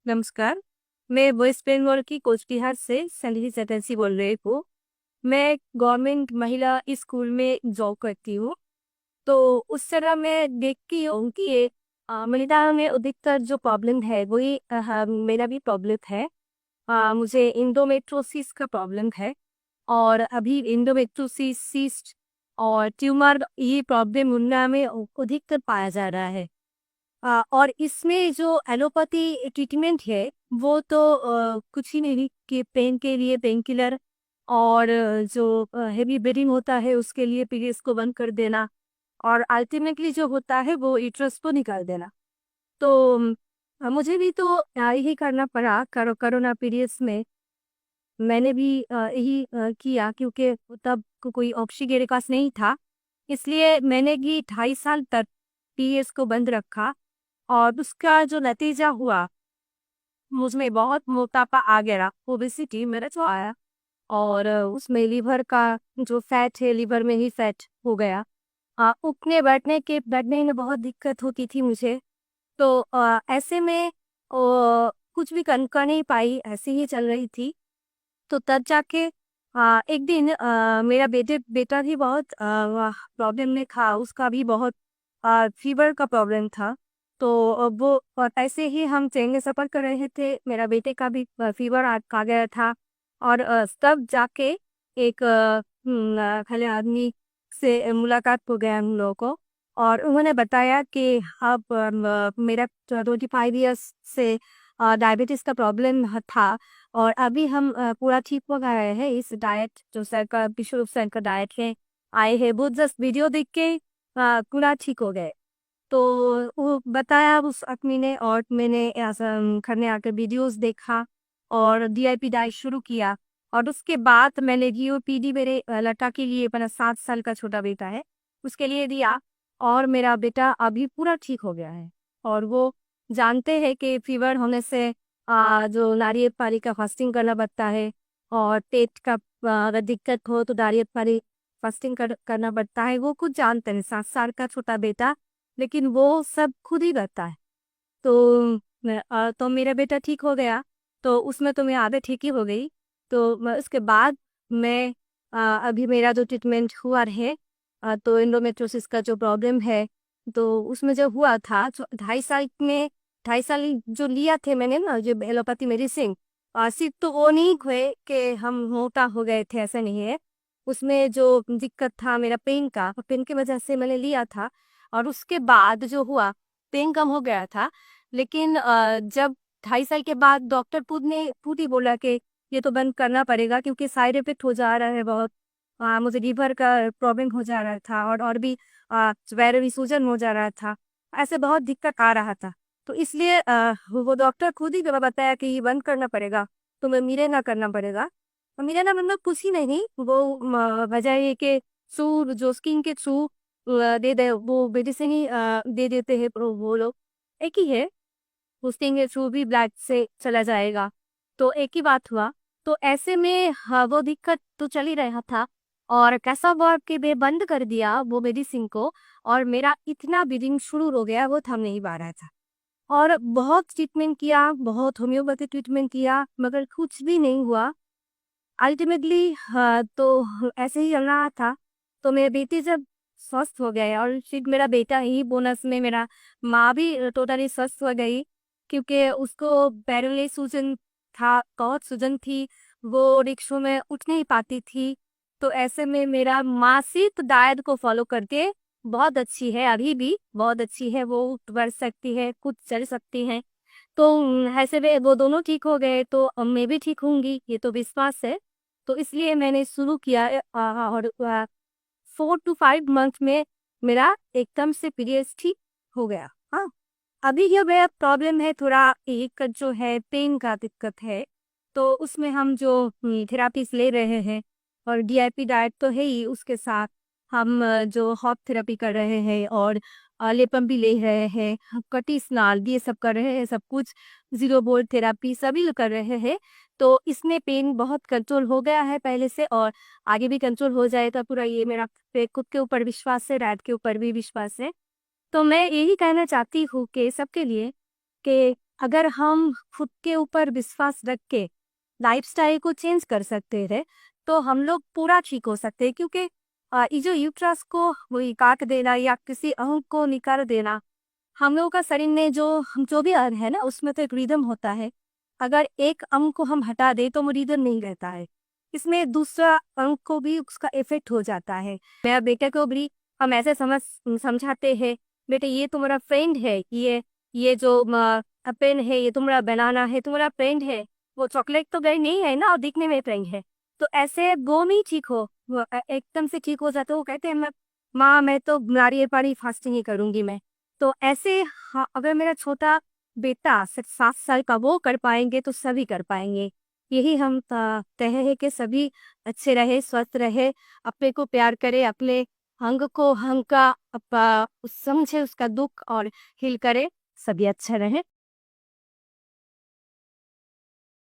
नमस्कार। मैं वेस्ट बंगाल की कोचबिहार से संधि चटर्जी बोल रही हूँ। मैं गवर्नमेंट महिला स्कूल में जॉब करती हूँ। तो उस तरह मैं देखती हूँ कि ये महिलाओं में अधिकतर जो प्रॉब्लम है वही मेरा भी प्रॉब्लम है। मुझे इंडोमेट्रोसिस का प्रॉब्लम है। और अभी इंडोमेट्रोसिस सिस्ट और ट्यूमर ये प्रॉब्लम उनमें में अधिकतर पाया जा रहा है। और इसमें जो एलोपैथी ट्रीटमेंट है वो तो कुछ ही नहीं कि पेन के लिए पेन किलर और जो हेवी ब्लीडिंग होता है उसके लिए पीरियड्स को बंद कर देना और अल्टीमेटली जो होता है वो यूट्रस को निकाल देना। तो मुझे भी तो यही करना पड़ा कोरोना पीरियड्स में। मैंने भी यही किया क्योंकि तब कोई ऑप्शन मेरे पास नहीं था। इसलिए मैंने भी 2.5 साल तक पीरियड्स को बंद रखा और उसका जो नतीजा हुआ मुझमें बहुत मोटापा आ गया, ओबेसिटी मेरा जो आया। और उसमें लीवर का जो फैट है लीवर में ही फैट हो गया। उठने बैठने में बहुत दिक्कत होती थी मुझे। तो ऐसे में कुछ भी कर नहीं पाई, ऐसे ही चल रही थी। तो तब जाके एक दिन मेरा बेटा भी बहुत प्रॉब्लम में था, उसका भी बहुत फीवर का प्रॉब्लम था। तो वो ऐसे ही हम ट्रेन में सफ़र कर रहे थे, मेरा बेटे का भी फीवर आ गया था। और तब जाके एक खले आदमी से मुलाकात हो गया हम लोगों को। और उन्होंने बताया कि अब मेरा 25 ईयर्स से डायबिटीज़ का प्रॉब्लम था। और अभी हम पूरा ठीक हो गए हैं। इस डाइट जो सर का विश्व सर का डाइट है आए हैं, वो जस्ट वीडियो देख के पूरा ठीक हो गए। तो वो बताया उस आदमी ने और मैंने ऐसा घर में आकर वीडियोस देखा और डीआईपी डाइट शुरू किया। और उसके बाद मैंने जीओपीडी मेरे लड़का के लिए, मेरा 7 साल का छोटा बेटा है उसके लिए दिया। और मेरा बेटा अभी पूरा ठीक हो गया है। और वो जानते हैं कि फीवर होने से जो नारियल पानी का फास्टिंग करना पड़ता है। और पेट का अगर दिक्कत हो तो नारियल पानी फास्टिंग करना पड़ता है। वो कुछ जानते हैं, 7 साल का छोटा बेटा, लेकिन वो सब खुद ही करता है। तो तो मेरा बेटा ठीक हो गया। तो उसमें तो मैं आधे ठीक ही हो गई। तो उसके बाद मैं अभी मेरा जो ट्रीटमेंट हुआ है, तो एंडोमेट्रोसिस का जो प्रॉब्लम है, तो उसमें जो हुआ था 2.5 साल में, 2.5 साल जो लिया थे मैंने ना जो एलोपैथी मेडिसिन, सिर्फ तो वो नहीं हुए कि हम मोटा हो गए थे, ऐसा नहीं है। उसमें जो दिक्कत था मेरा पेन की वजह से मैंने लिया था। और उसके बाद जो हुआ, पेन कम हो गया था। लेकिन जब 2.5 साल के बाद डॉक्टर खुद ही बोला कि ये तो बंद करना पड़ेगा क्योंकि साइड इफेक्ट हो जा रहा है बहुत। मुझे लीवर का प्रॉब्लम हो जा रहा था और भी पैर में सूजन हो जा रहा था। ऐसे बहुत दिक्कत आ रहा था। तो इसलिए वो डॉक्टर खुद ही बताया कि ये बंद करना पड़ेगा, तुम्हें मिलेना करना पड़ेगा। और मिलेना मतलब कुछ ही नहीं, वो वजह ये कि थ्रू जो स्किन के थ्रू दे दे वो मेडिसिन ही दे देते हैं वो लोग। एक ही है, पोस्टिंग के थ्रू भी ब्लड से चला जाएगा। तो एक ही बात हुआ। तो ऐसे में वो दिक्कत तो चल ही रहा था। और कैसा हुआ कि मैं बंद कर दिया वो मेडिसिन को। और मेरा इतना ब्लीडिंग शुरू हो गया, वो थम नहीं पा रहा था। और बहुत ट्रीटमेंट किया, बहुत होम्योपैथी ट्रीटमेंट किया, मगर कुछ भी नहीं हुआ। अल्टीमेटली तो ऐसे ही चल रहा था। तो मेरे बेटी जब स्वस्थ हो गए और फिर मेरा बेटा ही बोनस में, मेरा माँ भी टोटली स्वस्थ हो गई क्योंकि उसको पैरों में सूजन था, बहुत सूजन थी। वो रिक्शों में उठ नहीं पाती थी। तो ऐसे में मेरा माँ सिर्फ डाइट को फॉलो करके बहुत अच्छी है, अभी भी बहुत अच्छी है, वो उठ बढ़ सकती है, खुद चल सकती है। तो ऐसे में वो दोनों ठीक हो गए तो अब मैं भी ठीक होंगी, ये तो विश्वास है। तो इसलिए मैंने शुरू किया और 4 to 5 मंथ में मेरा एकदम से पीरियड्स ठीक हो गया। हाँ, अभी ये मेरा प्रॉब्लम है थोड़ा, एक जो है पेन का दिक्कत है। तो उसमें हम जो थेरापीज ले रहे हैं और डीआईपी डाइट तो है ही, उसके साथ हम जो हॉट थेरेपी कर रहे हैं और लेपम भी ले रहे हैं, कटी स्नाल ये सब कर रहे हैं, सब कुछ जीरो बोल्ट थेरापी सभी कर रहे हैं। तो इसमें पेन बहुत कंट्रोल हो गया है पहले से, और आगे भी कंट्रोल हो जाएगा पूरा। ये मेरा खुद के ऊपर विश्वास है, डाइट के ऊपर भी विश्वास है। तो मैं यही कहना चाहती हूँ कि सबके लिए कि अगर हम खुद के ऊपर विश्वास रख के लाइफस्टाइल को चेंज कर सकते हैं तो हम लोग पूरा ठीक हो सकते हैं, क्योंकि ये जो यूट्रस को वही काट देना या किसी अंग को निकाल देना, हम लोगों का शरीर में जो भी अंग है ना, उसमें तो एक रिदम होता है। अगर एक अंग को हम हटा दें तो वो रिदम नहीं रहता है, इसमें दूसरा अंग को भी उसका इफेक्ट हो जाता है। मेरा बेटे को भी हम ऐसे समझाते हैं, बेटे ये तुम्हारा फ्रेंड है, ये जो पेन है ये तुम्हारा बनाना है, तुम्हारा फ्रेंड है। वो चॉकलेट तो गई नहीं है ना, और दिखने में फ्रेंड है। तो ऐसे वो नहीं ठीक हो, वो एकदम से ठीक हो जाते हो, वो कहते हैं मैं माँ मैं तो नारियल पानी फास्टिंग ही करूंगी मैं। तो ऐसे हाँ, अगर मेरा छोटा बेटा 7 साल का वो कर पाएंगे तो सभी कर पाएंगे। यही हम तय है कि सभी अच्छे रहे, स्वस्थ रहे, अपने को प्यार करे, अपने अंग को अंग का समझे उसका दुख और हील करे, सभी अच्छा रहे।